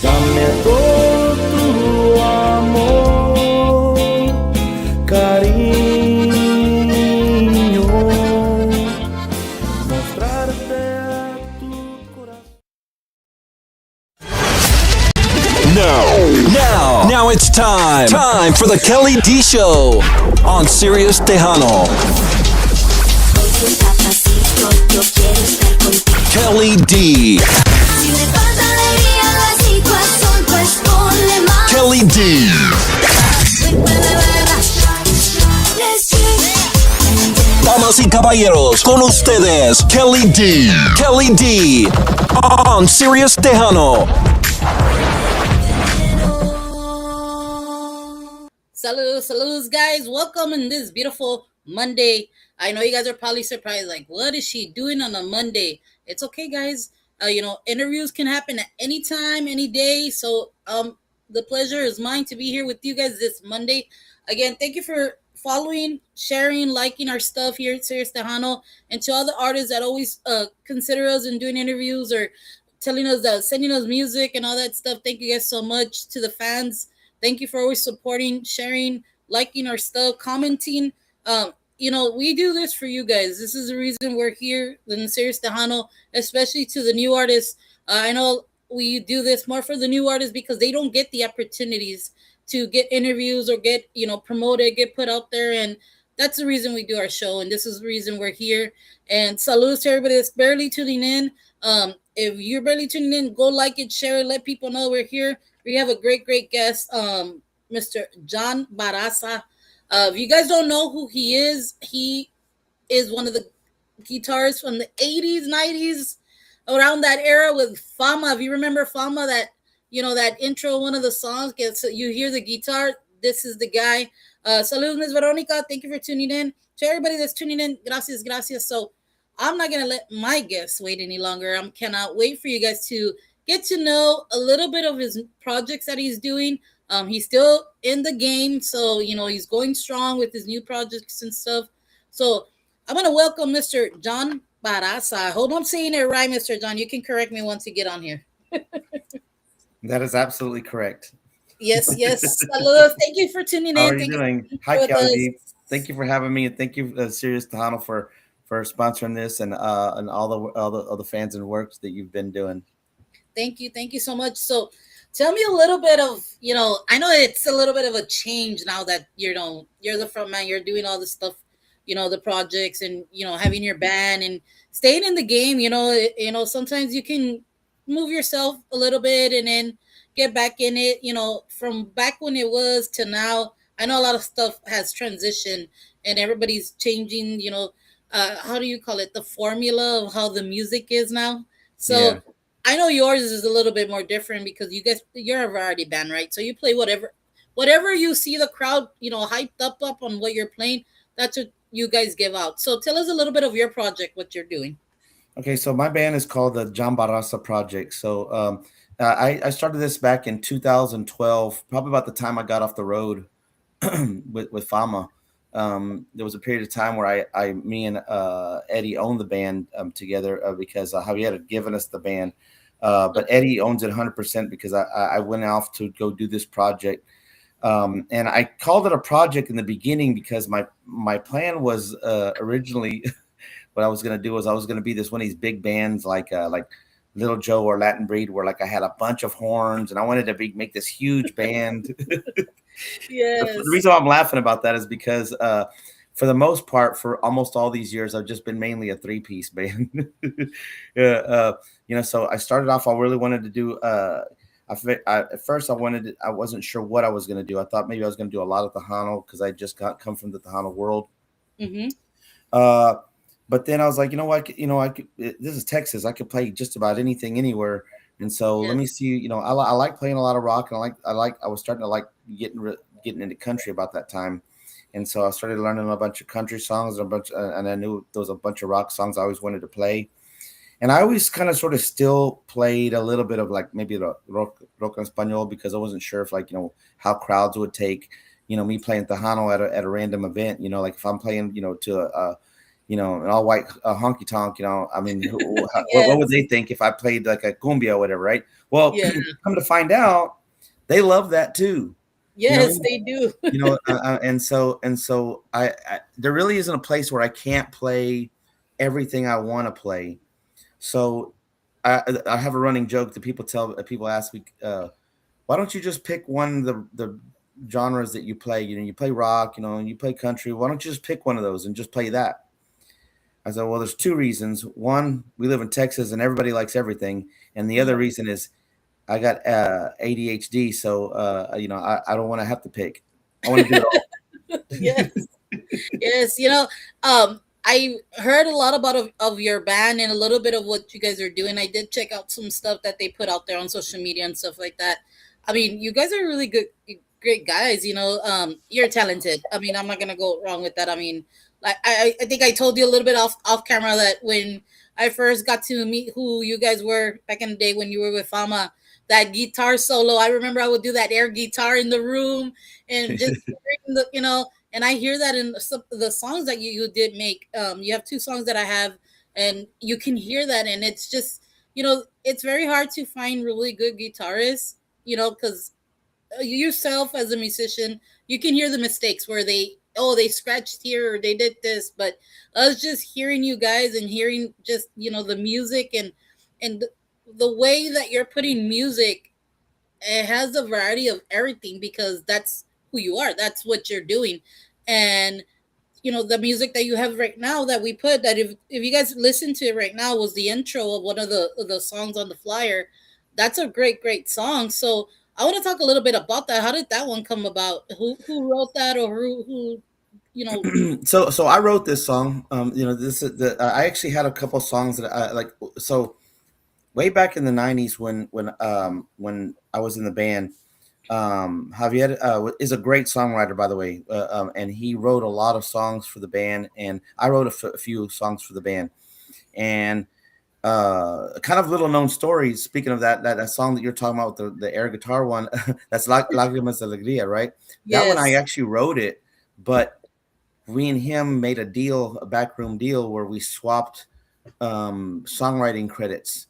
Dame todo tu amor, cariño, mostrarte a tu corazón. Now it's time. Time for the Kelly D Show on Sirius Tejano. Kelly D. Kelly D. Damas y caballeros, con ustedes, Kelly D. Kelly D. On Sirius Tejano. Saludos, guys. Welcome in this beautiful Monday. I know you guys are probably surprised, like, what is she doing on a Monday? It's okay, guys. Interviews can happen at any time, any day. So, the pleasure is mine to be here with you guys this Monday. Again, thank you for following, sharing, liking our stuff here at Sirius Tejano, and to all the artists that always consider us and doing interviews or telling us that, sending us music and all that stuff. Thank you guys so much. To the fans, thank you for always supporting, sharing, liking our stuff, commenting. We do this for you guys. This is the reason we're here in Sirius Tejano, especially to the new artists. I know we do this more for the new artists because they don't get the opportunities to get interviews or get, promoted, get put out there. And that's the reason we do our show. And this is the reason we're here. And salutes to everybody that's barely tuning in. If you're barely tuning in, go like it, share it, let people know we're here. We have a great guest, Mr. John Barraza. If you guys don't know who he is one of the guitarists from the 80s, 90s, around that era with Fama. If you remember Fama, that intro, one of the songs, you hear the guitar, this is the guy. Salud, Ms. Veronica. Thank you for tuning in. To everybody that's tuning in, gracias. So I'm not going to let my guests wait any longer. I cannot wait for you guys to get to know a little bit of his projects that he's doing. He's still in the game, so he's going strong with his new projects and stuff. So I'm gonna welcome Mr. John Barraza. I hope I'm saying it right, Mr. John. You can correct me once you get on here. That is absolutely correct. Yes. Saludos. Thank you for tuning in. How are you doing? Hi, Kelly. Thank you for having me, and thank you, Sirius Tejano, for sponsoring this and all the fans and works that you've been doing. Thank you so much. So tell me a little bit of, I know it's a little bit of a change now that you're the front man, you're doing all the stuff, the projects and, having your band and staying in the game, sometimes you can move yourself a little bit and then get back in it, from back when it was to now. I know a lot of stuff has transitioned and everybody's changing, how do you call it? The formula of how the music is now. So yeah. I know yours is a little bit more different because you're a variety band, right? So you play whatever you see the crowd, hyped up on what you're playing. That's what you guys give out. So tell us a little bit of your project, what you're doing. Okay, so my band is called the John Barraza Project. So I started this back in 2012, probably about the time I got off the road with Fama. There was a period of time where me and Eddie owned the band together because Javier had given us the band. But Eddie owns it 100% because I went off to go do this project. And I called it a project in the beginning because my plan was originally what I was going to do was I was going to be one of these big bands like Little Joe or Latin Breed, where like I had a bunch of horns and I wanted to make this huge band. Yes. The reason why I'm laughing about that is because for the most part, for almost all these years, I've just been mainly a 3-piece band. So I started off, I really wanted to do, at first I wasn't sure what I was going to do. I thought maybe I was going to do a lot of Tejano because I just come from the Tejano world. Mm-hmm. But then I was like, this is Texas. I could play just about anything, anywhere. And so Let me see, I like playing a lot of rock. And I was starting to like getting into country about that time. And so I started learning a bunch of country songs and a bunch, and I knew there was a bunch of rock songs I always wanted to play. And I always kind of sort of still played a little bit of like maybe the rock en español because I wasn't sure if like how crowds would take me playing Tejano at a random event. Like if I'm playing to an all white honky tonk. I mean, what would Yes. they think if I played like a cumbia or whatever, right? Well, Yeah. come to find out, they love that too. You know what I Yes, mean? they do. And so I there really isn't a place where I can't play everything I want to play. So I have a running joke that people ask me, why don't you just pick one of the genres that you play? You play rock, and you play country. Why don't you just pick one of those and just play that? I said, well, there's two reasons. One, we live in Texas and everybody likes everything, and the other Yeah. reason is I got ADHD, so I don't want to have to pick. I want to do it all. Yes. Yes, I heard a lot of your band and a little bit of what you guys are doing. I did check out some stuff that they put out there on social media and stuff like that. I mean, you guys are really good, great guys. You're talented. I mean, I'm not gonna go wrong with that. I mean, like I think I told you a little bit off camera that when I first got to meet who you guys were back in the day when you were with Fama, that guitar solo. I remember I would do that air guitar in the room and just hearing and I hear that in some of the songs that you did make. You have two songs that I have, and you can hear that, and it's just it's very hard to find really good guitarists, because yourself as a musician, you can hear the mistakes where they scratched here or they did this, but us just hearing you guys and hearing just the music and the way that you're putting music, it has a variety of everything because that's who you are, that's what you're doing. And the music that you have right now that we put, that if you guys listen to it right now, was the intro of one of the songs on the flyer. That's a great song. So I want to talk a little bit about that. How did that one come about? Who wrote that, or who you know So I wrote this song. This is I actually had a couple songs that I like. So way back in the '90s when I was in the band, Javier is a great songwriter, by the way, and he wrote a lot of songs for the band, and I wrote a few songs for the band. And kind of little known stories. Speaking of that song that you're talking about, the air guitar one, that's Lágrimas de Alegría, right? That one I yes. actually wrote it, but we and him made a backroom deal where we swapped songwriting credits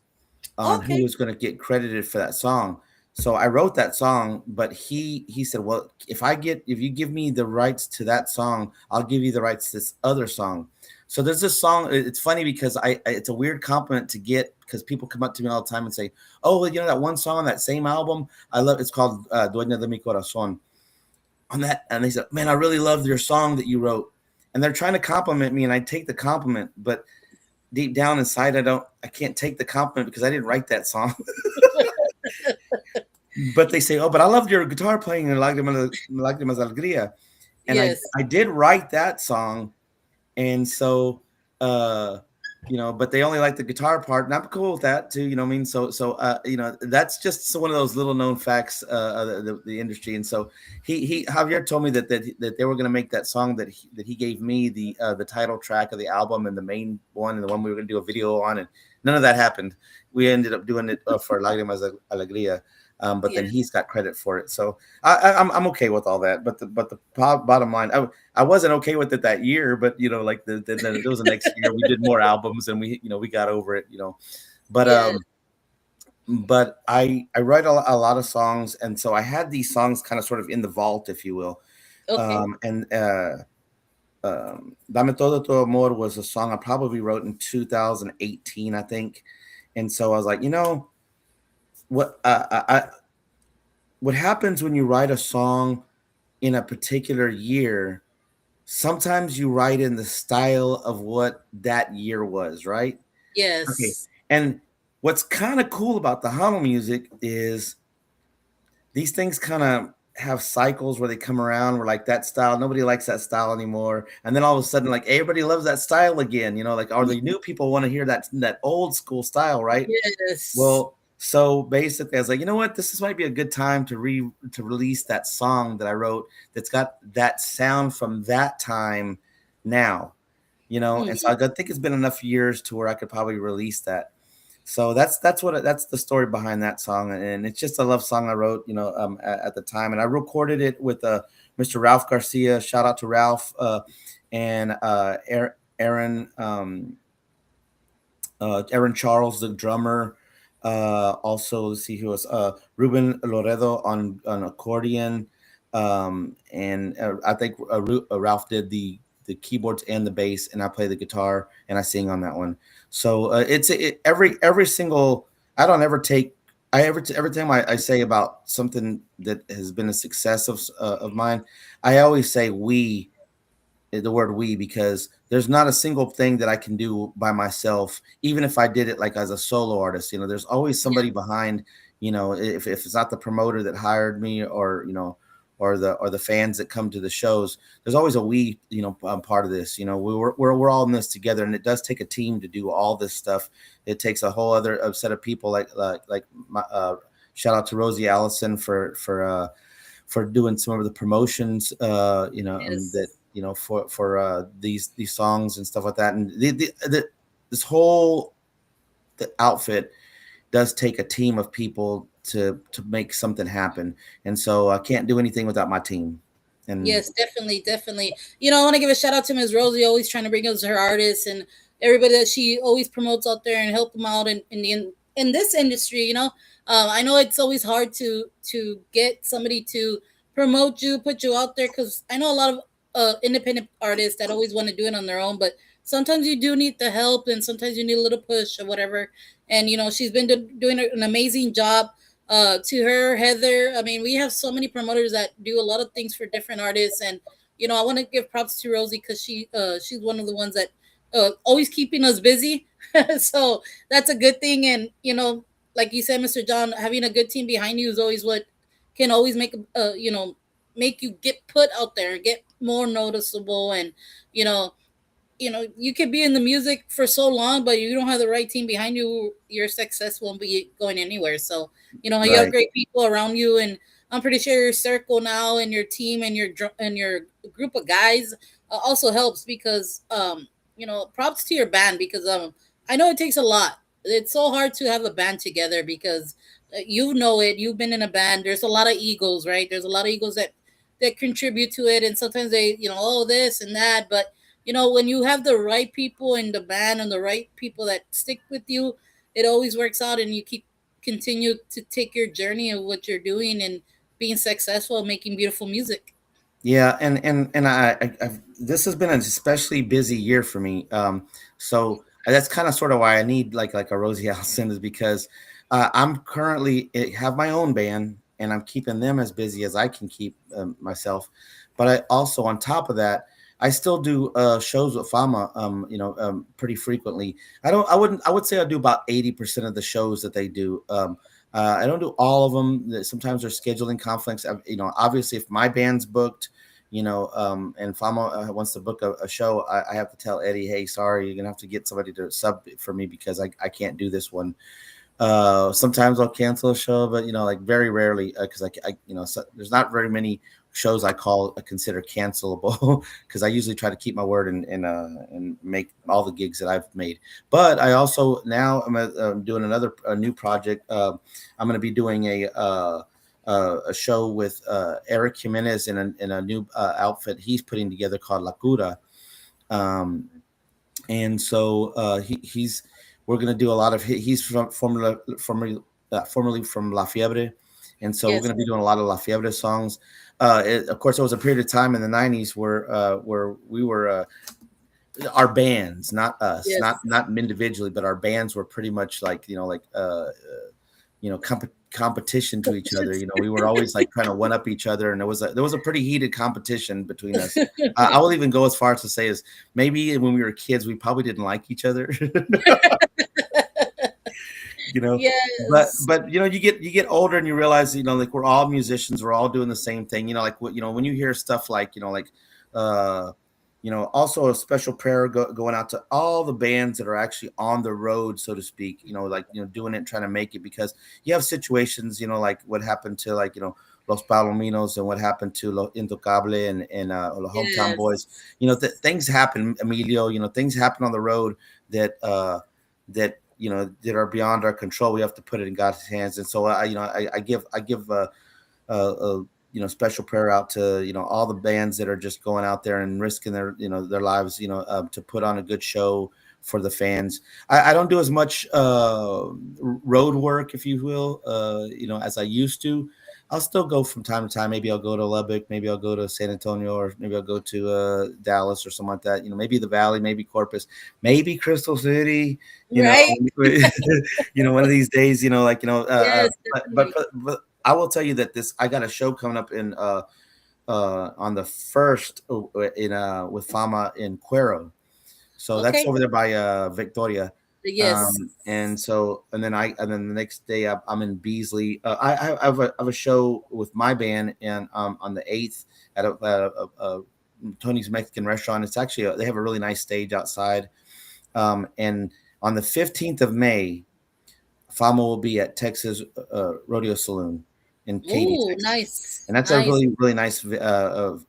on who Okay. was going to get credited for that song. So I wrote that song, but he said, "Well, if you give me the rights to that song, I'll give you the rights to this other song." So there's this song. It's funny because it's a weird compliment to get because people come up to me all the time and say, "Oh, well, that one song on that same album, I love. It's called Dueña de mi Corazón." On that, and they said, "Man, I really love your song that you wrote." And they're trying to compliment me, and I take the compliment, but deep down inside, I can't take the compliment because I didn't write that song. But they say, "Oh, but I loved your guitar playing in Lágrimas de Alegría," and Yes. I did write that song, and so uh, but they only like the guitar part, and I'm cool with that too. You know what I mean? So that's just one of those little known facts of the industry. And so he Javier told me that they were going to make that song that he gave me the title track of the album and the main one and the one we were going to do a video on, and none of that happened. We ended up doing it for Lágrimas de Alegría. But then Yes. he's got credit for it, so I'm okay with all that. But the bottom line, I wasn't okay with it that year, but like there was the next year we did more albums and we got over it, But Yes. I write a lot of songs, and so I had these songs kind of sort of in the vault, if you will. Okay. And Dame Todo Tu Amor was a song I probably wrote in 2018, I think. And so I was like, what what happens when you write a song in a particular year? Sometimes you write in the style of what that year was, right? Okay. Yes. And what's kind of cool about the Hamo music is these things kind of have cycles where they come around where like that style, nobody likes that style anymore. And then all of a sudden, like everybody loves that style again, like, or the new people want to hear that old school style, right? Yes. Well, So basically, I was like, you know what, might be a good time to release that song that I wrote that's got that sound from that time now, And so Mhm. I think it's been enough years to where I could probably release that. So that's the story behind that song, and it's just a love song I wrote, at the time, and I recorded it with Mr. Ralph Garcia. Shout out to Ralph, and Aaron. Aaron Charles, the drummer. Also, let's see who was Ruben Loredo on accordion, and I think Ralph did the keyboards and the bass, and I play the guitar and I sing on that one. So every single. I don't ever take. Every time I say about something that has been a success of mine, I always say we, the word we, because there's not a single thing that I can do by myself, even if I did it like as a solo artist. There's always Yeah. somebody behind, if it's not the promoter that hired me, or or the fans that come to the shows, there's always a we, part of this. We're all in this together, and it does take a team to do all this stuff. It takes a whole other set of people, like my, shout out to Rosie Allison for doing some of the promotions, that Yes. for these songs and stuff like that. And this whole outfit does take a team of people to make something happen, and so I can't do anything without my team. And Yes, definitely, definitely. I want to give a shout out to Ms. Rosie, always trying to bring us her artists and everybody that she always promotes out there and help them out in this industry. I know it's always hard to get somebody to promote you, put you out there, because I know a lot of independent artists that always want to do it on their own, but sometimes you do need the help, and sometimes you need a little push or whatever. And she's been doing an amazing job. To her, Heather. I mean, we have so many promoters that do a lot of things for different artists, and I want to give props to Rosie because she's one of the ones that always keeping us busy. So that's a good thing, and like you said, Mr. John, having a good team behind you is always what can always make you get put out there, get more noticeable, and you know you could be in the music for so long, but you don't have the right team behind you, your success won't be going anywhere. So you have right, great people around you, and I'm pretty sure your circle now and your team and your group of guys also helps, because props to your band, because I know it takes a lot. It's so hard to have a band together, because you know it, you've been in a band, there's a lot of egos, right? There's a lot of egos that contribute to it, and sometimes they oh, this and that. But when you have the right people in the band and the right people that stick with you, it always works out, and you continue to take your journey of what you're doing and being successful and making beautiful music. yeah, and this has been an especially busy year for me. So that's kind of sort of why I need like a Rosie Allison, is because I'm currently have my own band, and I'm keeping them as busy as I can keep myself. But I also, on top of that, I still do shows with Fama, pretty frequently. I would say I do about 80% of the shows that they do. I don't do all of them. Sometimes there's scheduling conflicts. Obviously, if my band's booked, and Fama wants to book a show, I have to tell Eddie, hey, sorry, you're gonna have to get somebody to sub for me, because I can't do this one. Sometimes I'll cancel a show, but like very rarely, because so there's not very many shows I consider cancelable, because I usually try to keep my word and make all the gigs that I've made. But I also now I'm doing a new project. I'm going to be doing a show with Eric Jimenez in a new outfit he's putting together called La Cura. Um, and so he's we're going to do a lot of he's formerly from La Fiebre, and so we're Yes, going to be doing a lot of La Fiebre songs. Of course, there was a period of time in the '90s where we were our bands, not us, yes. not individually, but our bands were pretty much like competition to each other. We were always like trying to one up each other, and there was a pretty heated competition between us. I will even go as far as to say is maybe when we were kids, we probably didn't like each other. you know Yes. but you get older, and you realize like we're all musicians, we're all doing the same thing, like what when you hear stuff like uh Also a special prayer going out to all the bands that are actually on the road, so to speak, like, doing it, trying to make it, because you have situations, like what happened to, like, Los Palominos, and what happened to Los Intocable, and the Hometown Boys. Yes. Things happen, Emilio, things happen on the road that are beyond our control. We have to put it in God's hands. And so I give special prayer out to all the bands that are just going out there and risking their lives to put on a good show for the fans. I don't do as much road work, if you will, as I used to. I'll still go from time to time. Maybe I'll go to Lubbock, maybe I'll go to San Antonio, or maybe I'll go to Dallas or something like that. Maybe the Valley, maybe Corpus, maybe Crystal City. You know, Right. one of these days. Yes, But I will tell you that I got a show coming up in on the first in with Fama in Cuero. So that's okay. over there by Victoria. Yes. And then the next day I'm in Beasley. I have a show with my band and on the 8th at Tony's Mexican restaurant. It's actually they have a really nice stage outside. And on the 15th of May, Fama will be at Texas Rodeo Saloon in Katy, Ooh, Texas, nice, and that's a nice. really really nice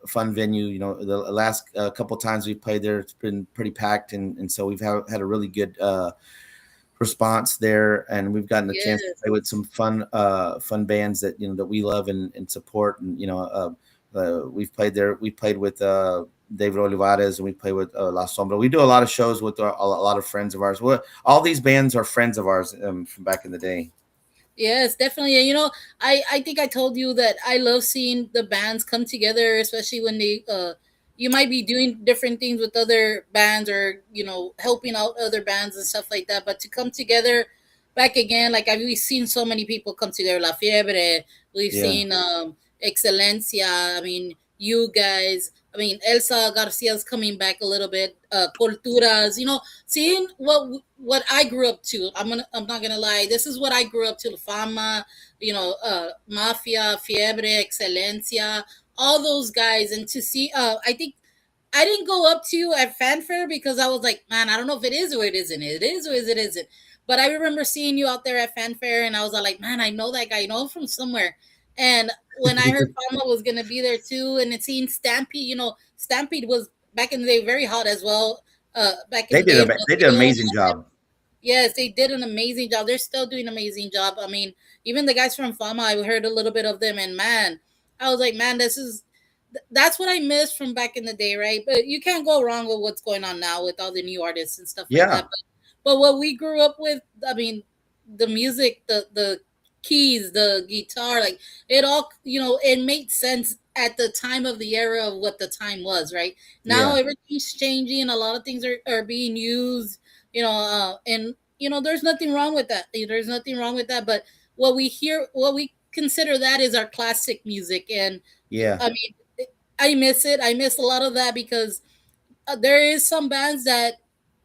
fun venue. The last couple times we've played there, it's been pretty packed, and so we've had a really good response there, and we've gotten a chance to Yes. play with some fun bands that we love and support. And we've played there. We played with David Olivares, and we play with La Sombra. We do a lot of shows with a lot of friends of ours. All these bands are friends of ours from back in the day. Yes, definitely. And I think I told you that I love seeing the bands come together, especially when they you might be doing different things with other bands, or helping out other bands and stuff like that. But to come together back again, like we've seen so many people come together. La Fiebre, we've Yeah, seen Excelencia. I mean, you guys. I mean, Elsa Garcia's coming back a little bit. Culturas, seeing what I grew up to. I'm not gonna lie. This is what I grew up to. Fama, Mafia, Fiebre, Excelencia, all those guys, and to see. I think I didn't go up to you at fanfare because I was like, man, I don't know if it is or it isn't. It is or is it isn't. But I remember seeing you out there at fanfare, and I was all like, man, I know that guy. I know him from somewhere. And when I heard Fama was gonna be there too, and it seeing Stampede, Stampede was back in the day very hot as well. Back in they the did day, they did an amazing job. yes, they did an amazing job. They're still doing an amazing job. I mean, even the guys from Fama, I heard a little bit of them, and man, I was like, man, that's what I missed from back in the day, right? But you can't go wrong with what's going on now with all the new artists and stuff like that. Yeah, But what we grew up with, I mean, the music, the keys, the guitar, like it all, it made sense at the time of the era of what the time was, right? Now yeah, everything's changing. A lot of things are being used, and there's nothing wrong with that. There's nothing wrong with that. But what we consider that is our classic music, and yeah, I mean, I miss it. I miss a lot of that because there is some bands that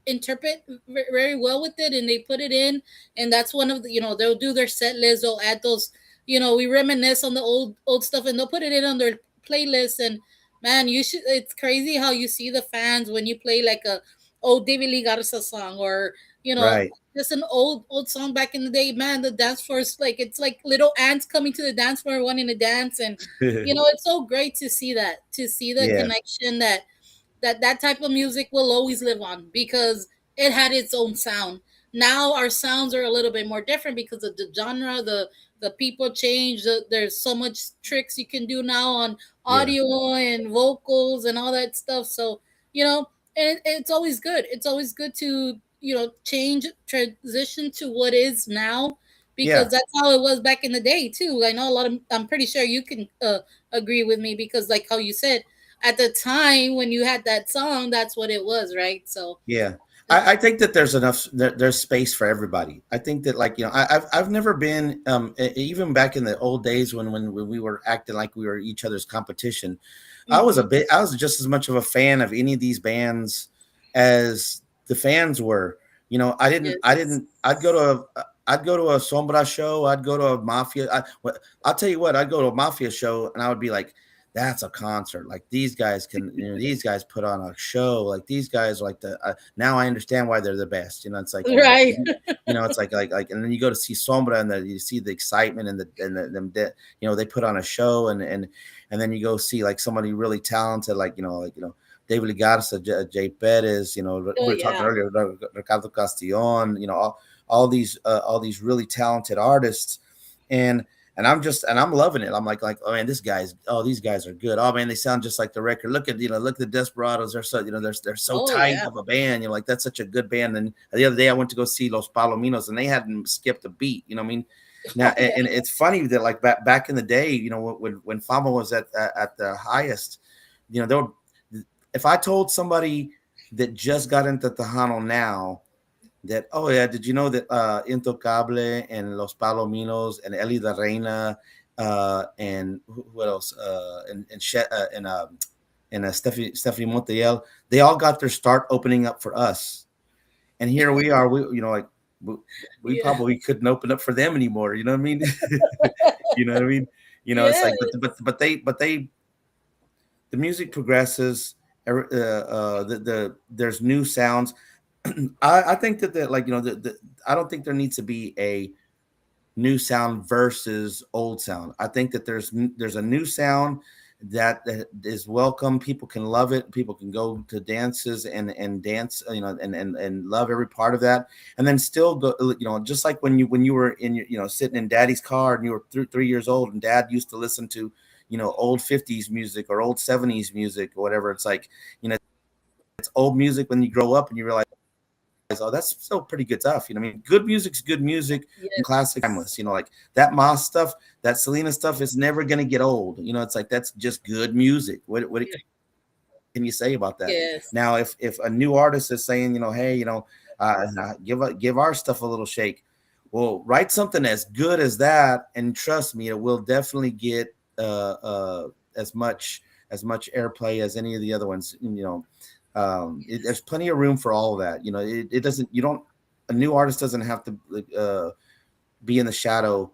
interpret very well with it, and they put it in, and that's one of the, they'll do their set list, they'll add those, we reminisce on the old stuff, and they'll put it in on their playlist. And man, it's crazy how you see the fans when you play like a old David Lee Garza song, or you know right. just an old song back in the day. Man, the dance floor is like, it's like little ants coming to the dance floor wanting to dance. And it's so great to see that, to see the Yeah, connection, that type of music will always live on because it had its own sound. Now our sounds are a little bit more different because of the genre, the people change. There's so much tricks you can do now on yeah, audio and vocals and all that stuff. So and it's always good. It's always good to change, transition to what is now, because yeah. that's how it was back in the day too. I know a lot of. I'm pretty sure you can agree with me because, like how you said, at the time when you had that song, that's what it was, right? So, Yeah, uh, I think that there's space for everybody. I think that, like, I've never been even back in the old days when we were acting like we were each other's competition. mhm. I was just as much of a fan of any of these bands as the fans were. Yes. I'd go to a Sombra show. I'd go to a Mafia. I'll tell you what, I'd go to a Mafia show and I would be like, that's a concert. Like these guys can, these guys put on a show. Like these guys, are like the now I understand why they're the best. It's like Right. it's like, and then you go to see Sombra, and you see the excitement and them, they put on a show, and then you go see like somebody really talented, like David Garza, Jay Perez, Oh we were talking yeah. earlier, Ricardo Castillon, all these really talented artists, and I'm loving it. I'm like, oh man, these guys are good. Oh man, they sound just like the record. Look at the Desperados. They're so they're so Oh tight yeah. of a band. Like that's such a good band. And the other day I went to go see Los Palominos, and they hadn't skipped a beat. What I mean? Now, Oh yeah. and it's funny that like back in the day, when Fama was at the highest, there were, if I told somebody that just got into Tejano now that, oh yeah, did you know that Intocable and Los Palominos and Eli the Reina, and who else, and Stephanie Montiel, they all got their start opening up for us, and here we are, like we, we Yeah. probably couldn't open up for them anymore. You know what I mean? You know what I mean? It's Yeah. like, but the music progresses. There's new sounds. I think that like I don't think there needs to be a new sound versus old sound. I think that there's a new sound that is welcome. People can love it. People can go to dances and dance, and love every part of that. And then still go, just like when you were in your, sitting in daddy's car and you were 3 years old, and dad used to listen to, old 50s music or old 70s music or whatever. It's like, it's old music when you grow up and you realize, oh, that's still pretty good stuff. I mean, good music's good music, and Yes. classic, timeless. Like that Moss stuff, that Selena stuff is never gonna get old. It's like that's just good music. What can you say about that? Yes. Now, if a new artist is saying, hey, give our stuff a little shake, well, write something as good as that, and trust me, it will definitely get as much airplay as any of the other ones. There's plenty of room for all of that. It doesn't. You don't. A new artist doesn't have to be in the shadow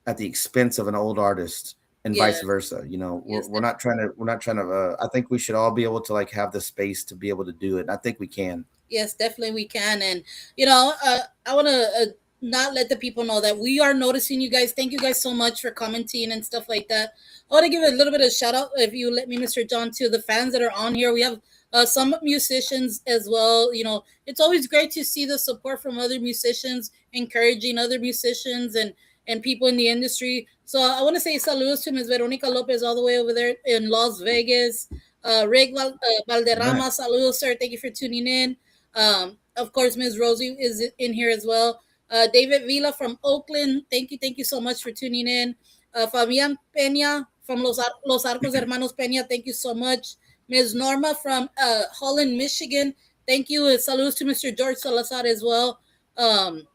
at the expense of an old artist, and vice Yes. versa. Yes. We're not trying to. I think we should all be able to like have the space to be able to do it. And I think we can. Yes, definitely we can. And I want to not let the people know that we are noticing you guys. Thank you guys so much for commenting and stuff like that. I want to give a little bit of shout out, if you let me, Mr. John, to the fans that are on here. We have some musicians as well. It's always great to see the support from other musicians, encouraging other musicians and people in the industry. So I want to say saludos to Ms. Veronica Lopez all the way over there in Las Vegas. Rick All right. Valderrama, saludos, sir. Thank you for tuning in. Of course, Ms. Rosie is in here as well. David Vila from Oakland, thank you so much for tuning in. Fabian Peña from Los Arcos Hermanos Peña, thank you so much. Ms. Norma from Holland, Michigan, thank you. Saludos to Mr. George Salazar as well. Um,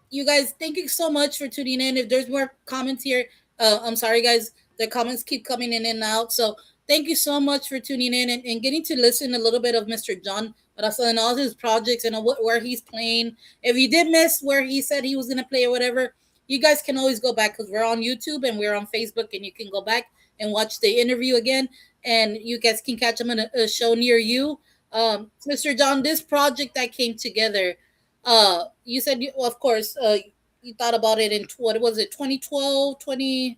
you guys, thank you so much for tuning in. If there's more comments here, I'm sorry, guys. The comments keep coming in and out. So thank you so much for tuning in and getting to listen a little bit of Mr. John Barraza and all his projects and where he's playing. If you did miss where he said he was going to play or whatever, you guys can always go back because we're on YouTube and we're on Facebook, and you can go back and watch the interview again. And you guys can catch him in a show near you. Mr. John, this project that came together, you said, well, of course, you thought about it in what was it, 2012, 2012.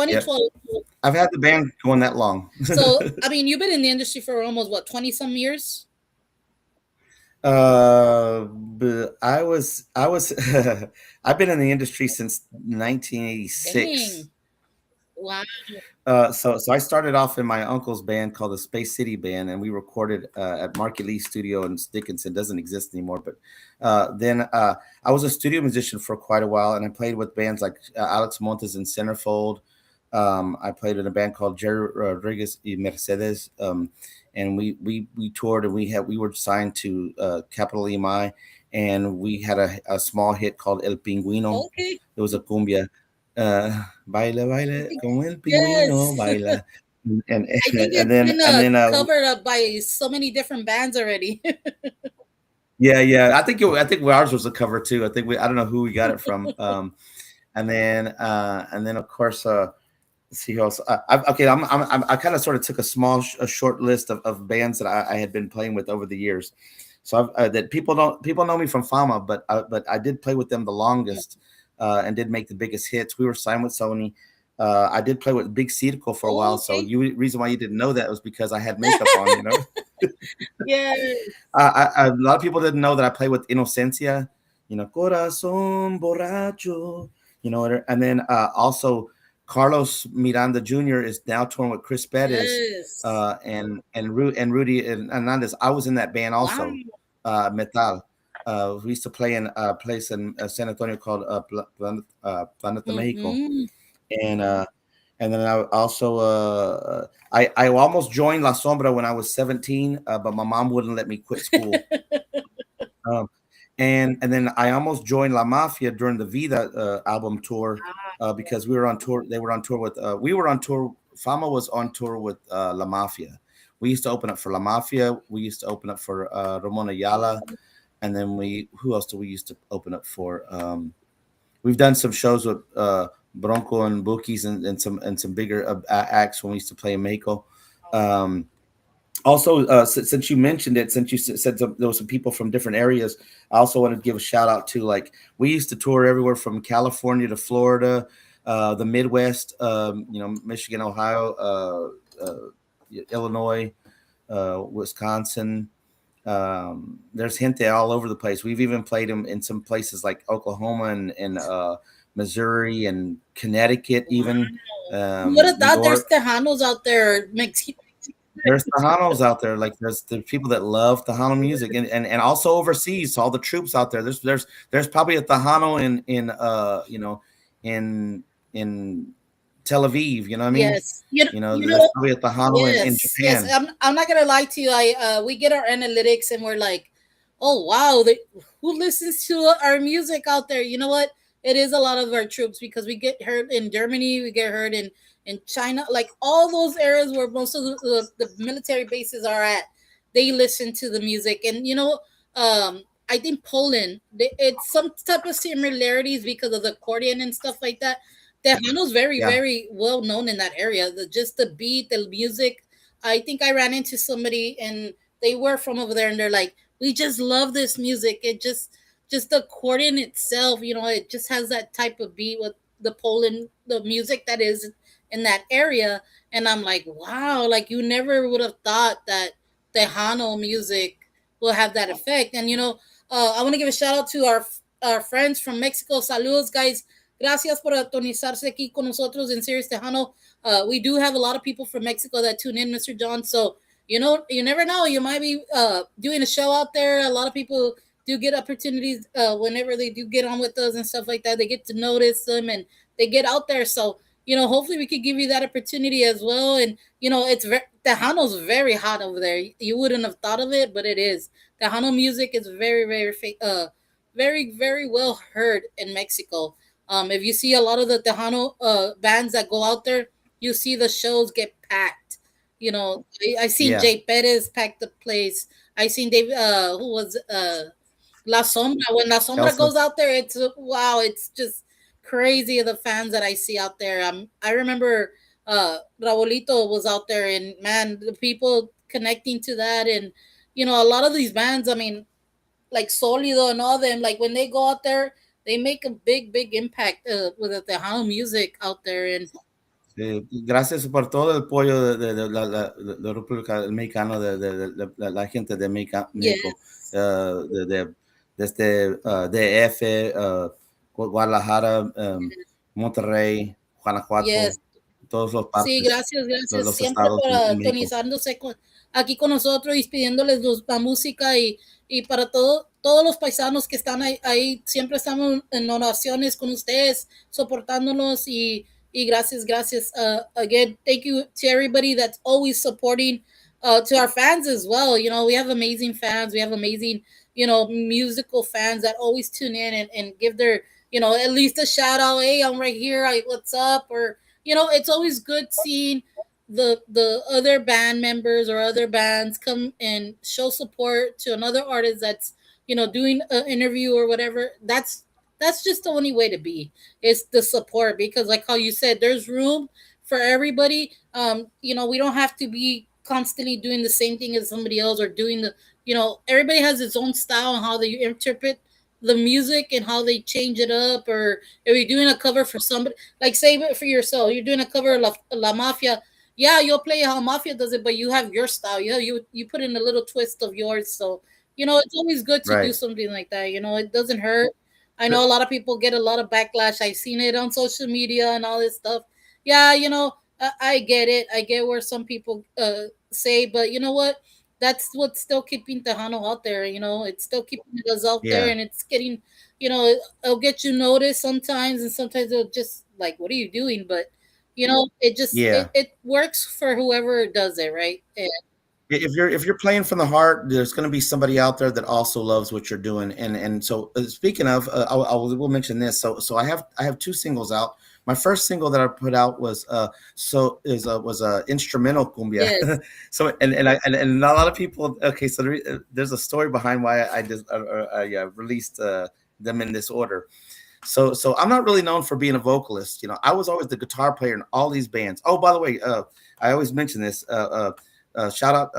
Yep. I've had the band going that long. So I mean, you've been in the industry for almost what, 20 some years? But I was I've been in the industry since 1986. Dang. Wow. So I started off in my uncle's band called the Space City Band, and we recorded at Marky Lee's studio in Dickinson. Doesn't exist anymore, but then I was a studio musician for quite a while, and I played with bands like Alex Montes and Centerfold. I played in a band called Jerry Rodriguez y Mercedes, and we toured, and we were signed to Capital EMI, and we had a small hit called El Pingüino. Okay. It was a cumbia. Baila, baila, como el pingüino, Yes. baila. And I think and it's then been and then covered up by so many different bands already. yeah, I think ours was a cover too. I don't know who we got it from. And then of course see who else. Okay, I kind of sort of took a a short list of bands that I had been playing with over the years. So that people know me from Fama, but I did play with them the longest, and did make the biggest hits. We were signed with Sony. I did play with Big Circo for a Oh, while. So okay. you reason why you didn't know that was because I had makeup on. You know, Yeah. a lot of people didn't know that I play with Inocencia. You know, Corazón Borracho. You know, and then also Carlos Miranda Jr. is now touring with Chris Perez, Yes. and Rudy and Hernandez. I was in that band Wow. also, Metal. We used to play in a place in San Antonio called Planeta Mexico, Mm-hmm. and and then I also I almost joined La Sombra when I was 17, but my mom wouldn't let me quit school. Um, and then I almost joined La Mafia during the Vida album tour, because we were on tour. They were on tour with we were on tour. Fama was on tour with La Mafia. We used to open up for La Mafia. We used to open up for Ramon Ayala, and then we who else do we used to open up for? We've done some shows with Bronco and Bookies and some bigger acts when we used to play in Mexico. Um, Also, since you mentioned it, since you said there was some people from different areas, I also want to give a shout out to, like, we used to tour everywhere from California to Florida, the Midwest, Michigan, Ohio, Illinois, Wisconsin. There's gente all over the place. We've even played them in some places like Oklahoma and Missouri and Connecticut, even Who would have New thought there's York. Tejanos out there? Mexican. There's Tejanos out there. Like there's people that love Tejano music, and also overseas. All the troops out there. There's probably a Tejano in in Tel Aviv. You know what I mean? Yes. You know, You know, you there's know, probably a Tejano in yes, yes. Japan. I'm not gonna lie to you. We get our analytics and we're like, oh wow, who listens to our music out there? You know what? It is a lot of our troops because we get heard in Germany, we get heard in China, like all those areas where most of the military bases are at. They listen to the music, and I think Poland, it's some type of similarities because of the accordion and stuff like that. Tejano's very, Yeah, very well known in that area. Just the beat, the music. I think I ran into somebody and they were from over there, and they're like, "We just love this music. It just the accordion itself. It just has that type of beat with the Poland, the music that is in that area." And I'm like, "Wow! Like you never would have thought that Tejano music will have that effect." And I want to give a shout out to our friends from Mexico. Saludos, guys. Gracias por atonizarse aquí con nosotros in Serious Tejano. We do have a lot of people from Mexico that tune in, Mr. John. So, you never know. You might be doing a show out there. A lot of people do get opportunities whenever they do get on with us and stuff like that. They get to notice them and they get out there. So, hopefully we could give you that opportunity as well. And, Tejano's very hot over there. You wouldn't have thought of it, but it is. Tejano music is very, very, very, very well heard in Mexico. If you see a lot of the Tejano bands that go out there, you see the shows get packed. I seen yeah, Jay Perez pack the place. I seen Dave. Who was La Sombra? When La Sombra Elsa. goes out there, it's wow. It's just crazy the fans that I see out there. I remember Raulito was out there, and man, the people connecting to that, and a lot of these bands. I mean, like Solido and all them, like when they go out there, they make a big, big impact with the Tejano music out there. And Gracias por todo el apoyo de la República Mexicana, la gente de México, yes, desde DF, Guadalajara, Monterrey, yes. Guanajuato, todos los Sí, partes, gracias, gracias los siempre estados por en México. tonizándose aquí con nosotros y pidiéndoles la música y para todos los paisanos que están ahí, siempre estamos en oraciones con ustedes, soportándonos y gracias, gracias. Again, thank you to everybody that's always supporting, to our fans as well. We have amazing fans. We have amazing, musical fans that always tune in and give their, at least a shout out. Hey, I'm right here. What's up? Or it's always good seeing the other band members or other bands come and show support to another artist that's doing an interview or whatever. That's just the only way to be, is the support, because like how you said, there's room for everybody. We don't have to be constantly doing the same thing as somebody else, or doing the, everybody has its own style and how they interpret the music and how they change it up. Or if you're doing a cover for somebody, like say it for yourself, you're doing a cover of La Mafia. Yeah, you'll play how Mafia does it, but you have your style. You put in a little twist of yours. So it's always good to do Right. something like that. It doesn't hurt. I know a lot of people get a lot of backlash. I've seen it on social media and all this stuff. Yeah, I get it. I get where some people say, but you know what? That's what's still keeping Tejano out there. It's still keeping us out there, Yeah. and it's getting, it'll get you noticed sometimes, and sometimes it'll just like, what are you doing? But it just Yeah. it works for whoever does it, right? And If you're playing from the heart, there's going to be somebody out there that also loves what you're doing. And so speaking of, we'll mention this. So I have two singles out. My first single that I put out was a instrumental cumbia. yes, So and a lot of people. Okay, so there's a story behind why I just I released them in this order. So I'm not really known for being a vocalist. I was always the guitar player in all these bands. Oh, by the way, I always mention this. Shout out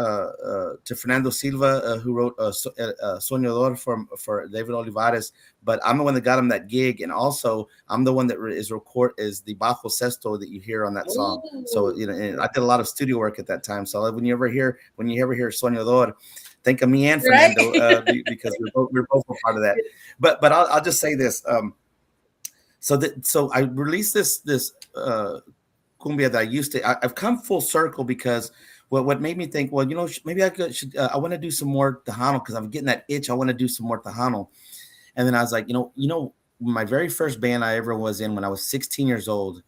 to Fernando Silva, who wrote Soñador for David Olivares. But I'm the one that got him that gig, and also I'm the one that is the bajo sexto that you hear on that song. So oh, and I did a lot of studio work at that time. So when you ever hear Soñador, think of me and right, Fernando, because we're both a part of that. But I'll just say this. So I released this cumbia that I used to. I've come full circle because what made me think, well, maybe I want to do some more Tejano because I'm getting that itch. I want to do some more Tejano. And then I was like, my very first band I ever was in when I was 16 years old,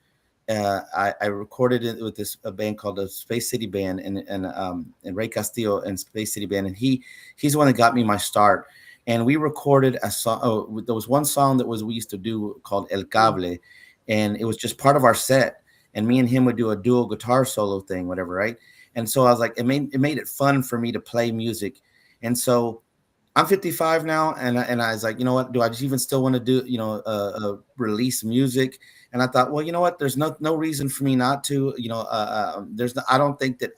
I recorded it with a band called the Space City Band and Ray Castillo and Space City Band, and he's the one that got me my start. And we recorded a song. Oh, there was one song that we used to do called El Cable, and it was just part of our set. And me and him would do a dual guitar solo thing, whatever, right? And so I was like, it made it fun for me to play music. And so I'm 55 now, and I was like, you know what? Do I just even still want to do, release music? And I thought, well, you know what? There's no reason for me not to. I don't think that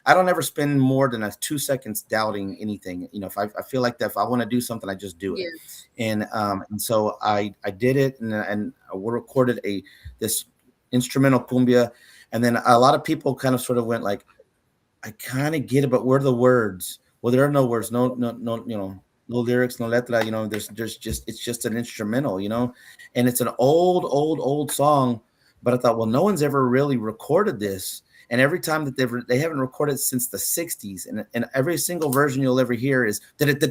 I don't ever spend more than 2 seconds doubting anything. If I feel like that, if I want to do something, I just do it. yes, And so I did it, and we recorded this instrumental cumbia, and then a lot of people kind of sort of went like, I kind of get it, but where are the words? Well, there are no words, no, no lyrics, no letra. There's just it's just an instrumental, and it's an old song. But I thought, well, no one's ever really recorded this, and every time that they haven't recorded it since the '60s, and every single version you'll ever hear is yes,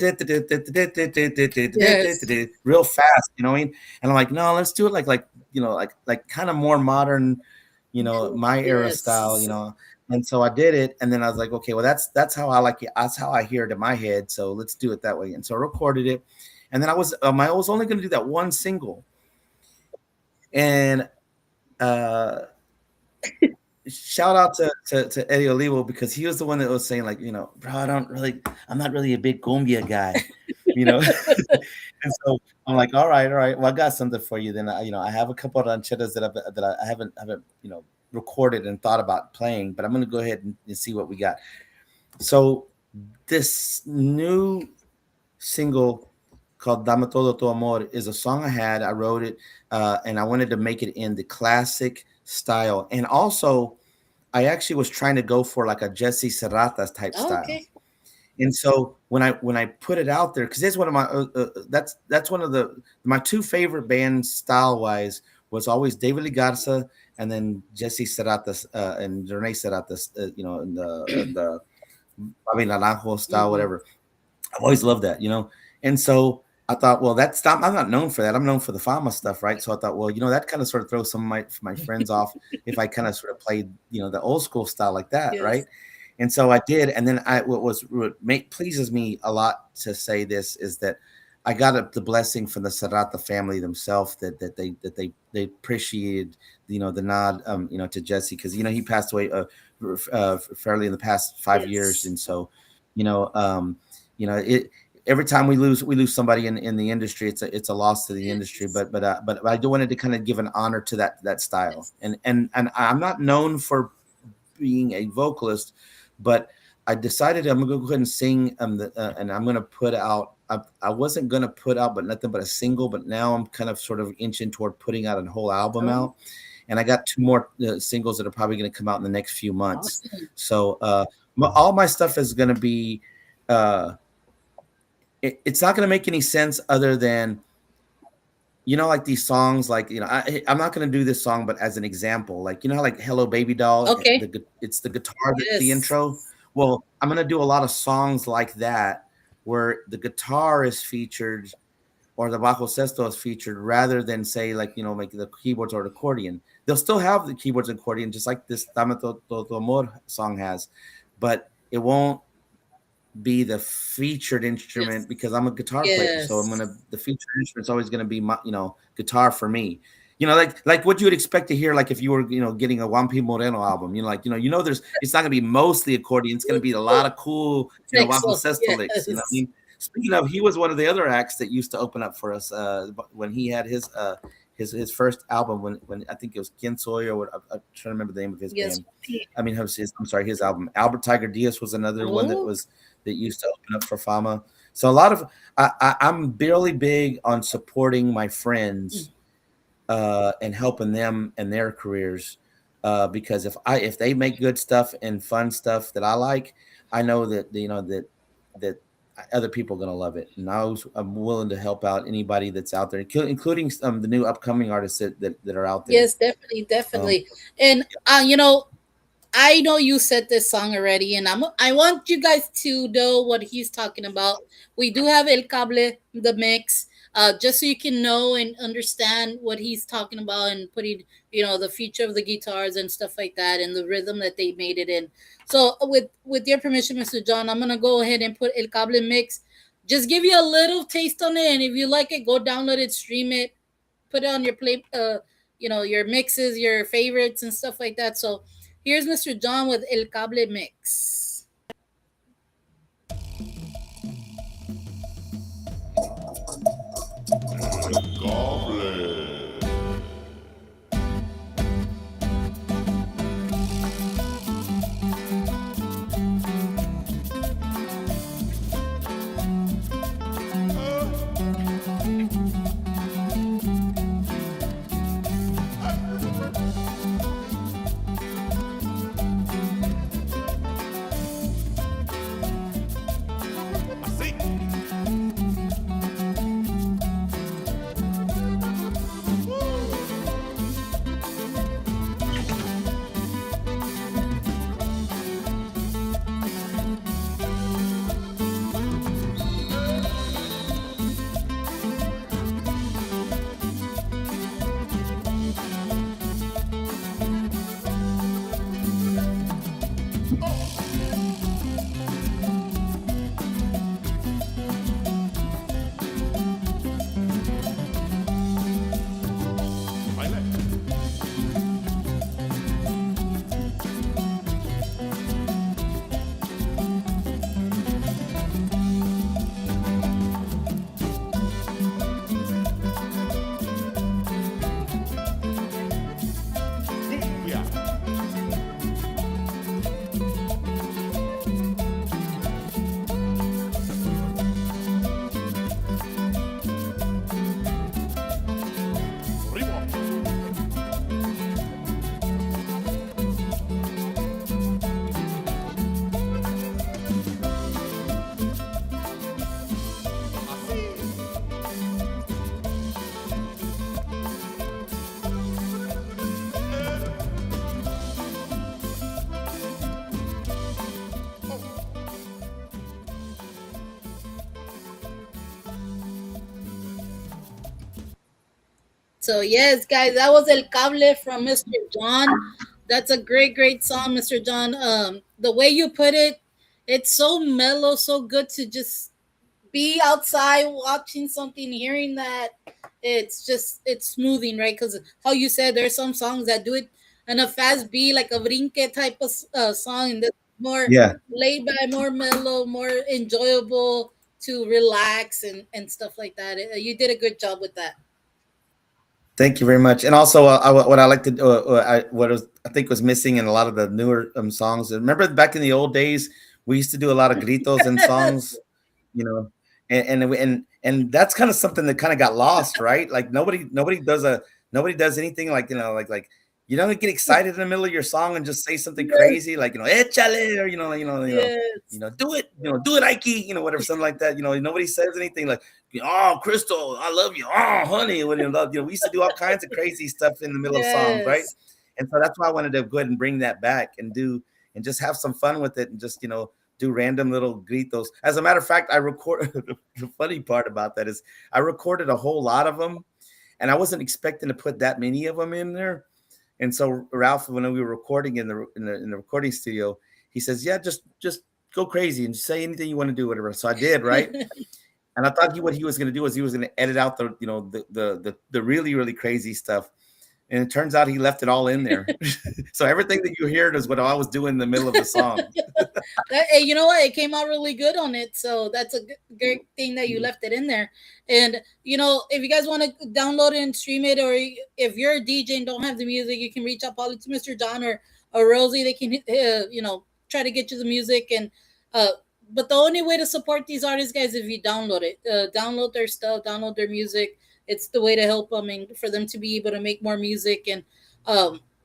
real fast, you know what I mean? And I'm like, no, let's do it like kind of more modern, my era style, yes. and so I did it, and then I was like, okay, well, that's how I like it. That's how I hear it in my head. So let's do it that way. And so I recorded it, and then I was only going to do that one single, and uh, shout out to Eddie Olivo because he was the one that was saying like, bro, I'm not really a big cumbia guy, you know. And so I'm like, all right, well, I got something for you. Then I have a couple of rancheras that I haven't recorded and thought about playing, but I'm going to go ahead and see what we got. So this new single called Dame Todo Tu Amor is a song I wrote it, and I wanted to make it in the classic style. And also, I actually was trying to go for like a Jesse Serrata type Oh, style. okay. And so when I put it out there, because that's one of that's one of my two favorite bands style wise was always David Lee Garza and then Jesse Serrata and Renee Serrata, in the Bobby Naranjo style, Mm-hmm. whatever. I've always loved that, And so I thought, well, I'm not known for that. I'm known for the Fama stuff, right? So I thought, well, that kind of sort of throws some of my friends off if I kind of sort of played, the old school style like that, right? Yes. And so I did, and then what pleases me a lot to say this is that I got the blessing from the Serrata family themselves that they appreciated the nod to Jesse because he passed away fairly in the past 5 years, Yes. and so you know um, it every time we lose somebody in the industry, it's a loss to the industry. Yes. But I do wanted to kind of give an honor to that style. And I'm not known for being a vocalist, but I decided I'm gonna go ahead and sing. And I'm gonna put out. I wasn't gonna put out, but nothing but a single. But now I'm kind of sort of inching toward putting out a whole album Oh, out, and I got two more singles that are probably gonna come out in the next few months. awesome. So all my stuff is gonna be. Uh, it's not gonna make any sense other than like these songs, like I'm not going to do this song, but as an example, like how like Hello Baby Doll, Okay. it's the guitar that's the Yes. intro. Well, I'm going to do a lot of songs like that where the guitar is featured or the bajo sexto is featured rather than say like like the keyboards or the accordion. They'll still have the keyboards and accordion just like this Dame tu amor song has, but it won't be the featured Yes. instrument because I'm a guitar player. So I'm Yes. gonna the featured instrument's always gonna be my guitar for me. Like what you would expect to hear like if you were getting a Juan P. Moreno album. There's it's not gonna be mostly accordion. It's gonna be a lot of cool bajo Sexo. sexto licks. I Yes. mean, speaking of, he was one of the other acts that used to open up for us when he had his first album when I think it was Quien Soy or what, I'm trying to remember the name of his Yes. band. I mean, I'm sorry, his album. Albert Tiger Diaz was another one Oh. that used to open up for Fama. So a lot of I'm really big on supporting my friends and helping them and their careers because if they make good stuff and fun stuff that I like, I know that that other people are gonna love it, and I'm willing to help out anybody that's out there, including the new upcoming artists that are out there. Yes, definitely, Um, definitely. And I know you said this song already, and I want you guys to know what he's talking about. We do have El Cable, the mix, just so you can know and understand what he's talking about and putting, the feature of the guitars and stuff like that, and the rhythm that they made it in. So, with your permission, Mr. John, I'm gonna go ahead and put El Cable mix. Just give you a little taste on it, and if you like it, go download it, stream it, put it on your play, your mixes, your favorites, and stuff like that. So here's Mr. John with El Cable Mix. So yes, guys, that was El Cable from Mr. John. That's a great, great song, Mr. John. The way you put it, it's so mellow, so good to just be outside watching something, hearing that. It's smoothing, right? Because how you said there's some songs that do it in a fast beat, like a brinque type of song, and this more yeah, laid back, more mellow, more enjoyable. to relax and stuff like that. You did a good job with that. Thank you very much. And also, what I like to do, what was, I think was missing in a lot of the newer songs. Remember back in the old days, we used to do a lot of gritos in songs, you know, and that's kind of something that kind of got lost, right? Like nobody does anything like, like you don't get excited in the middle of your song and just say something Yes, crazy like, échale, or yes, do it, do it, Ike, whatever, something like that. Nobody says anything like, oh, Crystal, I love you. Oh, honey, what do you love? We used to do all kinds of crazy stuff in the middle of songs, right? yes. And so that's why I wanted to go ahead and bring that back and just have some fun with it and just do random little gritos. As a matter of fact, I record. The funny part about that is I recorded a whole lot of them, and I wasn't expecting to put that many of them in there. And so Ralph, when we were recording in the recording studio, he says, "Yeah, just go crazy and say anything you want to do, whatever." So I did, right? And I thought what he was going to do was he was going to edit out the really really crazy stuff, and it turns out he left it all in there. So everything that you heard is what I was doing in the middle of the song. Hey, you know what? It came out really good on it, so that's a great thing that you left it in there. And if you guys want to download it and stream it, or if you're a DJ and don't have the music, you can reach out probably to Mr. John or Rosie. They can try to get you the music. And uh, but the only way to support these artists, guys, if you download it, download their stuff, download their music. It's the way to help them and for them to be able to make more music. And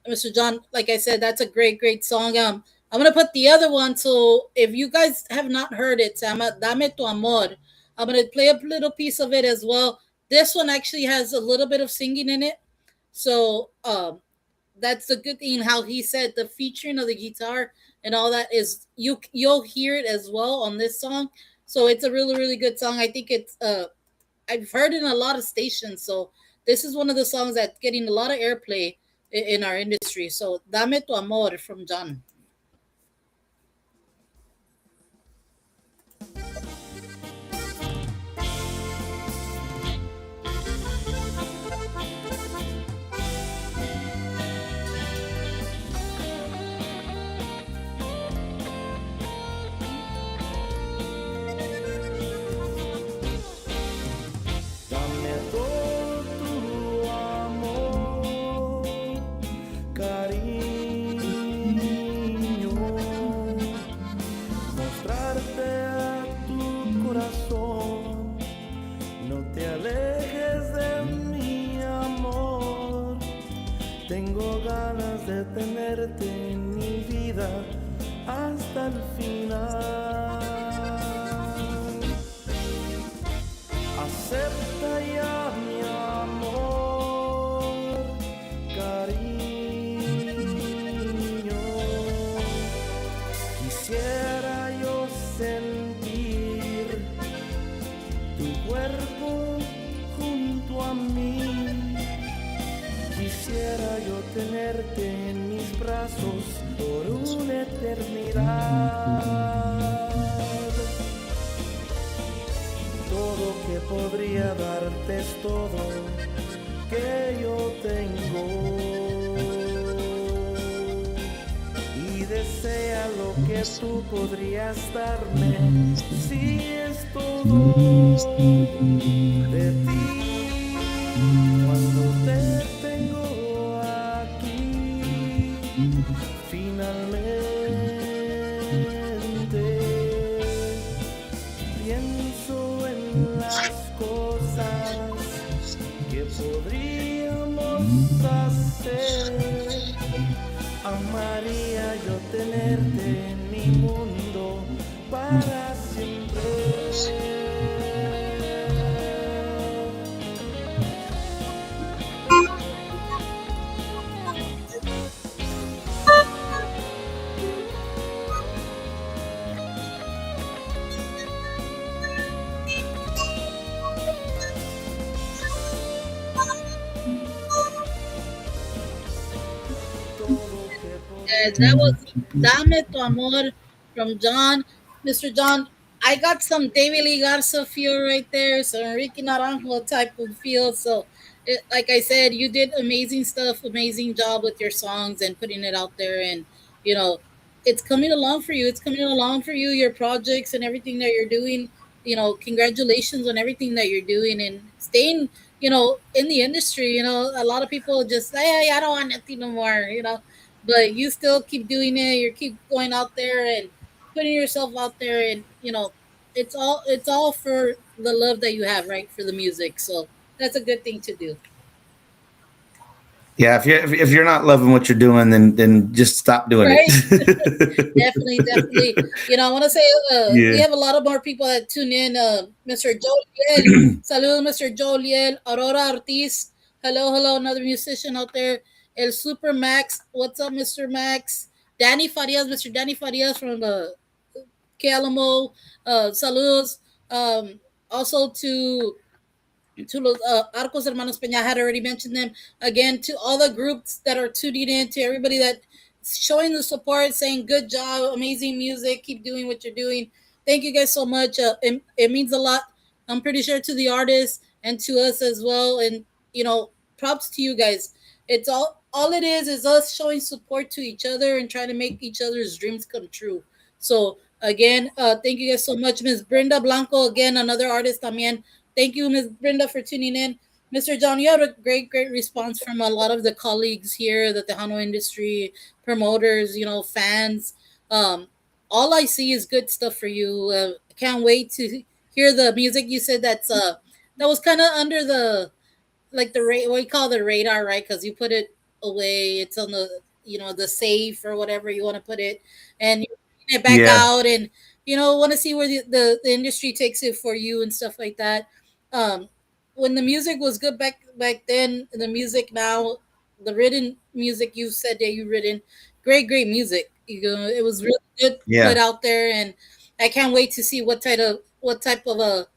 Mr. John, like I said, that's a great song. I'm gonna put the other one. So if you guys have not heard it, se llama Dame tu amor. I'm gonna play a little piece of it as well. This one actually has a little bit of singing in it, so that's the good thing. How he said the featuring of the guitar and all that is you'll hear it as well on this song. So it's a really good song. I think it's I've heard it in a lot of stations. So this is one of the songs that's getting a lot of airplay in our industry. So Dame tu amor from John. Dame todo tu amor, cariño, mostrarte a tu corazón. No te alejes de mi amor. Tengo ganas de tenerte en mi vida hasta el final. Acepta ya mi amor, cariño. Quisiera yo sentir tu cuerpo junto a mí. Quisiera yo tenerte en mis brazos por una eternidad. Todo que podría darte es todo que yo tengo. Y desea lo que tú podrías darme si es todo de ti. Cuando te tengo aquí, finalmente pienso en las cosas que podríamos hacer. Amaría yo tenerte en mi mundo para siempre. Todo que Yes, that was podría. Dame tu amor from John. Mr. John, I got some David Lee Garza feel right there, some Ricky Naranjo type of feel. So, like I said, you did amazing stuff, amazing job with your songs and putting it out there. And, you know, it's coming along for you. It's coming along for you, your projects and everything that you're doing. congratulations on everything that you're doing and staying, in the industry. A lot of people just say, hey, I don't want nothing no more. But you still keep doing it. You keep going out there and putting yourself out there, and it's all for the love that you have, right, for the music. So that's a good thing to do. Yeah, if you're not loving what you're doing, then just stop doing Right. it. Definitely, definitely. I want to say we Yeah. have a lot of more people that tune in. Mr. Joliel, saludos, Mr. Joliel, Aurora Ortiz, hello, hello, another musician out there. El Super Max, what's up, Mr. Max? Danny Farias, Mr. Danny Farias from the Calamo, saludos. Also to los Arcos Hermanos Peña. I had already mentioned them. Again, to all the groups that are tuning in, to everybody that showing the support, saying good job, amazing music, keep doing what you're doing. Thank you guys so much. It means a lot. I'm pretty sure to the artists and to us as well. And props to you guys. It's all it is us showing support to each other and trying to make each other's dreams come true. So again, thank you guys so much, Miss Brenda Blanco. Again, another artist. También. Thank you, Ms. Brenda, for tuning in. Mr. John, you had a great, great response from a lot of the colleagues here, the Tejano industry, promoters, fans. Um, all I see is good stuff for you. I can't wait to hear the music. You said that was kind of under the like what you call the radar, right? Because you put it away. It's on the safe or whatever you want to put it, and you bring it back Yeah. out, and want to see where the industry takes it for you and stuff like that. Um, when the music was good back then, the music now, the written music you said that you written, great, great music. It was really good put Yeah. out there, and I can't wait to see what type of a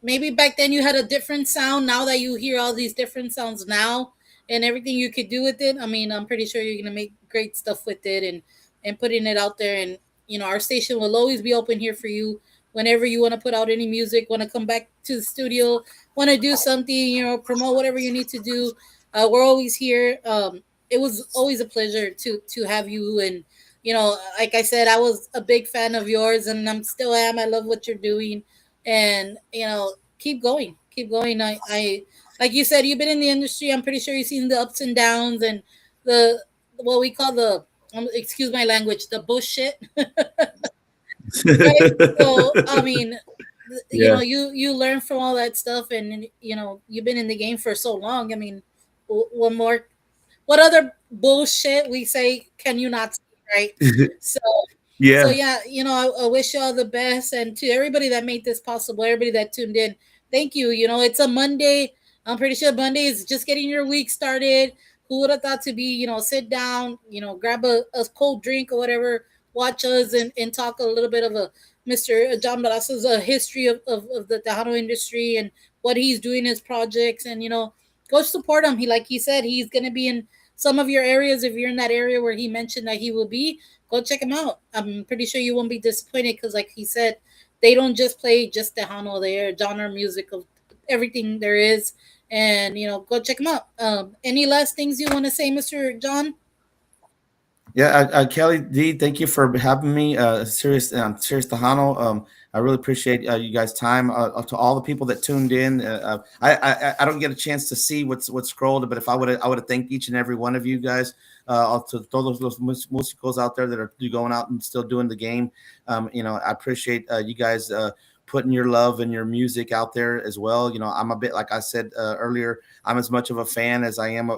maybe back then you had a different sound. Now that you hear all these different sounds now and everything you could do with it, I mean, I'm pretty sure you're gonna make great stuff with it and putting it out there. And our station will always be open here for you whenever you want to put out any music, want to come back to the studio, want to do something, promote whatever you need to do. We're always here. It was always a pleasure to have you. And like I said, I was a big fan of yours, and I'm still am. I love what you're doing, and keep going, keep going. I like you said, you've been in the industry. I'm pretty sure you've seen the ups and downs and the what we call the excuse my language, the bullshit. Right. So I mean, Yeah. you learn from all that stuff, and you've been in the game for so long. I mean, one more, what other bullshit we say can you not see, right? So so Yeah. yeah, I wish you all the best, and to everybody that made this possible, everybody that tuned in, thank you. It's a Monday. I'm pretty sure Monday is just getting your week started. Who would have thought to be, sit down, grab a cold drink or whatever, watch us and talk a little bit of a Mr. John Barraza's history of the Tejano industry and what he's doing, his projects, and go support him. Like he said, he's gonna be in some of your areas. If you're in that area where he mentioned that he will be, go check him out. I'm pretty sure you won't be disappointed because, like he said, they don't just play just Tejano. They are genre music of everything there is, and go check him out. Any last things you want to say, Mr. John? Yeah, Kelly D, thank you for having me. Serious Tejano. I really appreciate you guys' time. To all the people that tuned in, I don't get a chance to see what's scrolled, but if I would have thanked each and every one of you guys. To todos los músicos out there that are going out and still doing the game. I appreciate you guys putting your love and your music out there as well. I'm a bit like I said earlier. I'm as much of a fan as I am.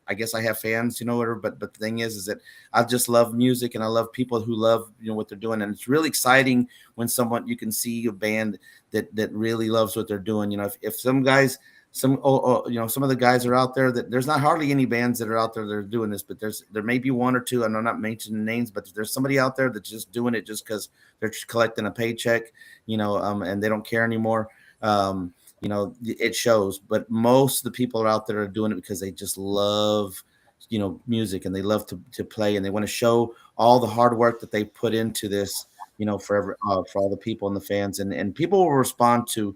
I guess I have fans, whatever. But the thing is that I just love music and I love people who love what they're doing, and it's really exciting when someone you can see a band that really loves what they're doing. If some guys. Some of the guys are out there that there's not hardly any bands that are out there that are doing this, but there may be one or two. And I'm not mentioning names, but there's somebody out there that's just doing it just because they're just collecting a paycheck, and they don't care anymore. It shows. But most of the people are out there are doing it because they just love, music, and they love to play, and they want to show all the hard work that they put into this, for all the people and the fans, and people will respond to.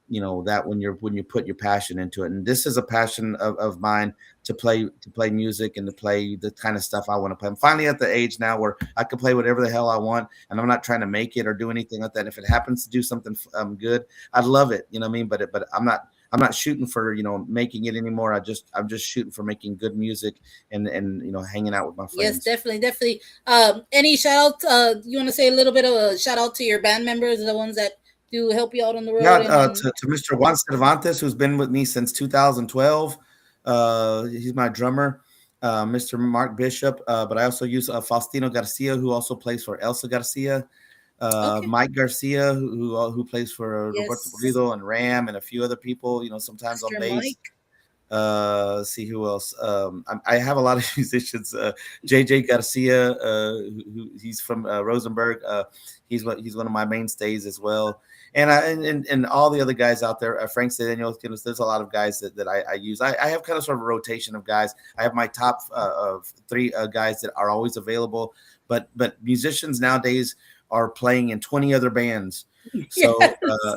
that when you put your passion into it. And this is a passion of mine to play music and to play the kind of stuff I want to play. I'm finally at the age now where I can play whatever the hell I want, and I'm not trying to make it or do anything like that. If it happens to do something good, I'd love it. You know what I mean? But I'm not shooting for making it anymore. I'm just shooting for making good music and hanging out with my Yes, friends. definitely, definitely. Any shout out? You want to say a little bit of a shout out to your band members, the ones that do help you out on the Yeah, road, and to Mr. Juan Cervantes, who's been with me since 2012. He's my drummer. Mr. Mark Bishop, but I also use Faustino Garcia, who also plays for Elsa Garcia. okay, Mike Garcia, who plays for Roberto yes, Pulido and Ram and a few other people. Sometimes on Mr. bass. Mike. See who else. I have a lot of musicians. JJ Garcia, he's from Rosenberg. He's one of my mainstays as well. And all the other guys out there, Frank Daniels. There's a lot of guys that I use. I have kind of sort of a rotation of guys. I have my top of three guys that are always available. But musicians nowadays are playing in 20 other bands. So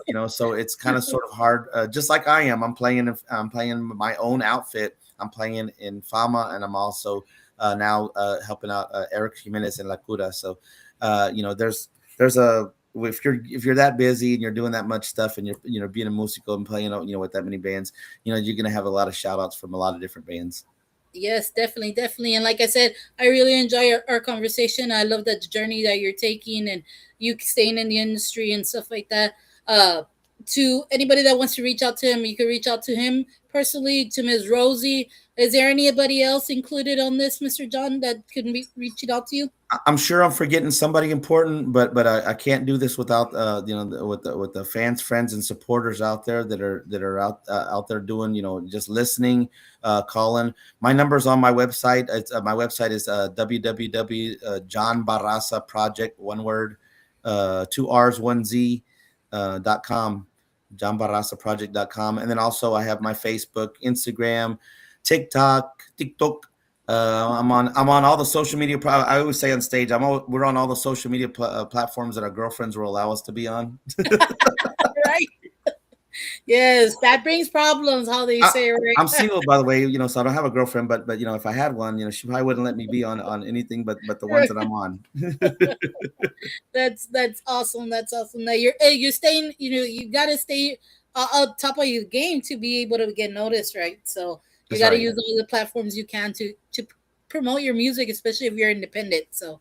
Yes, so it's kind of sort of hard. Just like I am, I'm playing my own outfit. I'm playing in Fama, and I'm also now helping out Eric Jimenez in La Cura. So there's a if you're that busy and you're doing that much stuff and you're being a musical and playing with that many bands, you're gonna have a lot of shout outs from a lot of different bands. yes, definitely, definitely. And like I said, I really enjoy our conversation. I love the journey that you're taking and you staying in the industry and stuff like that. Uh, to anybody that wants to reach out to him, you can reach out to him personally, to Ms. Rosie. Is there anybody else included on this, Mr. John, that could be reaching out to you? I'm sure I'm forgetting somebody important, but I can't do this without with the fans, friends, and supporters out there that are out there doing just listening, calling. My number's on my website. My website is www. Barraza Project, one word, two R's, one Z, .com, johnbarrazaproject.com. And then also I have my Facebook, Instagram, TikTok. I'm on all the social media. I always say on stage, we're on all the social media platforms that our girlfriends will allow us to be on. Right. Yes, that brings problems, how they I, say, I'm right? single, by the way, so I don't have a girlfriend. But if I had one, she probably wouldn't let me be on anything but the ones that I'm on. That's awesome. That's awesome. That you're staying. You gotta stay on top of your game to be able to get noticed, right? So you That's got to right. use all the platforms you can to promote your music, especially if you're independent. So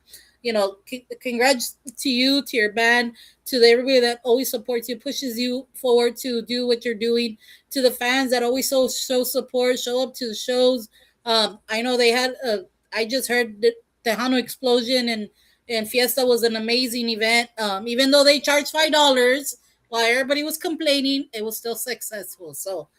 congrats to you, to your band, to everybody that always supports you, pushes you forward to do what you're doing, to the fans that always show support, show up to the shows. I know they had. I just heard the Tejano explosion and Fiesta was an amazing event. Even though they charged $5, while everybody was complaining, it was still successful. So,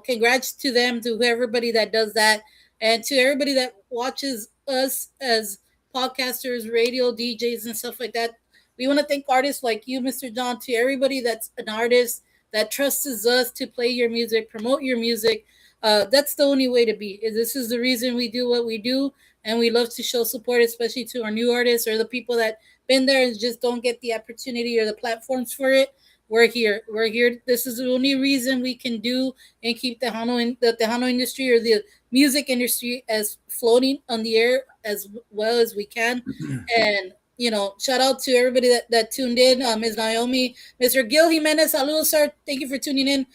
congrats to them, to everybody that does that, and to everybody that watches us as podcasters, radio DJs, and stuff like that. We want to thank artists like you, Mr. John, to everybody that's an artist that trusts us to play your music, promote your music. That's the only way to be. This is the reason we do what we do, and we love to show support, especially to our new artists or the people that been there and just don't get the opportunity or the platforms for it. We're here. We're here. This is the only reason we can do and keep the Tejano industry or the music industry as floating on the air as well as we can. And shout out to everybody that tuned in. Ms. Naomi, Mr. Gil Jimenez, saludos, sir. Thank you for tuning in.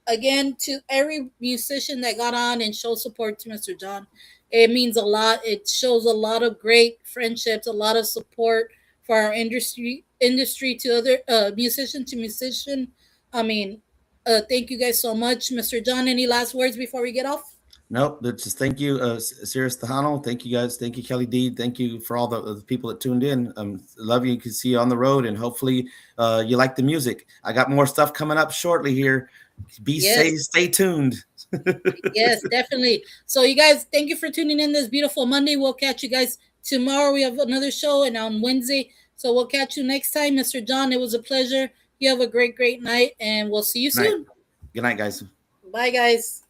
Again, to every musician that got on and showed support to Mr. John. It means a lot. It shows a lot of great friendships, a lot of support for our industry to other musician to musician. I mean, thank you guys so much, Mr. John. Any last words before we get off? Nope. Just thank you, Sirius Tejano. Thank you guys. Thank you, Kelly D. Thank you for all the people that tuned in. Love you. Can see you on the road, and hopefully you like the music. I got more stuff coming up shortly here. Be safe. Yes, Stay tuned. yes, definitely. So, you guys, thank you for tuning in this beautiful Monday. We'll catch you guys tomorrow. We have another show, and on Wednesday. So, we'll catch you next time, Mr. John. It was a pleasure. You have a great, great night, and we'll see you Good night. soon. Good night, guys. Bye, guys.